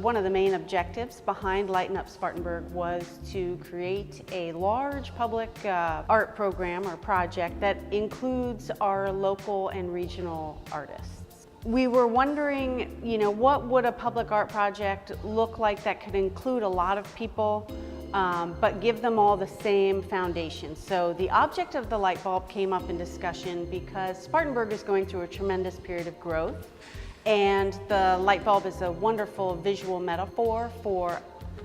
One of the main objectives behind Lighten Up Spartanburg was to create a large public art program or project that includes our local and regional artists. We were wondering, what would a public art project look like that could include a lot of people, but give them all the same foundation. So the object of the light bulb came up in discussion because Spartanburg is going through a tremendous period of growth, and the light bulb is a wonderful visual metaphor for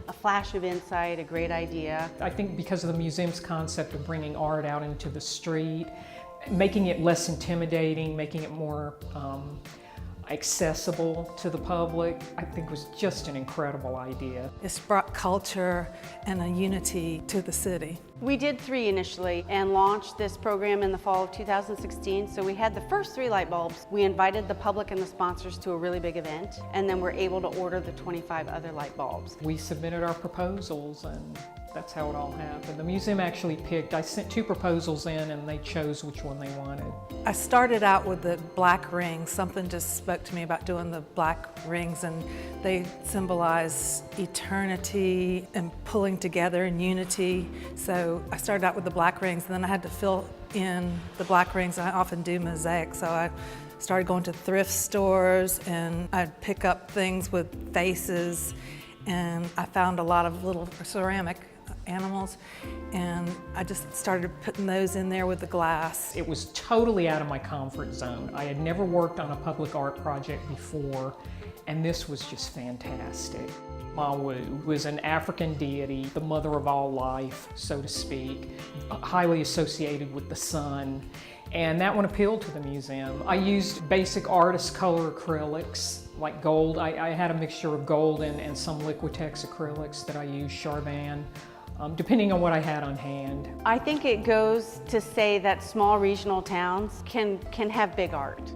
a flash of insight, a great idea. I think because of the museum's concept of bringing art out into the street, making it less intimidating, making it more accessible to the public, I think was just an incredible idea. It's brought culture and a unity to the city. We did 3 initially and launched this program in the fall of 2016. So we had the first 3 light bulbs. We invited the public and the sponsors to a really big event, and then we're able to order the 25 other light bulbs. We submitted our proposals, and that's how it all happened. The museum actually picked, I sent 2 proposals in and they chose which one they wanted. I started out with the black rings. Something just spoke to me about doing the black rings, and they symbolize eternity and pulling together in unity. So I started out with the black rings, and then I had to fill in the black rings. I often do mosaic, so I started going to thrift stores and I'd pick up things with faces, and I found a lot of little ceramic animals, and I just started putting those in there with the glass. It was totally out of my comfort zone. I had never worked on a public art project before, and this was just fantastic. Mawu was an African deity, the mother of all life, so to speak, highly associated with the sun, and that one appealed to the museum. I used basic artist color acrylics, like gold. I had a mixture of gold and some Liquitex acrylics that I used, Chardin, depending on what I had on hand. I think it goes to say that small regional towns can have big art.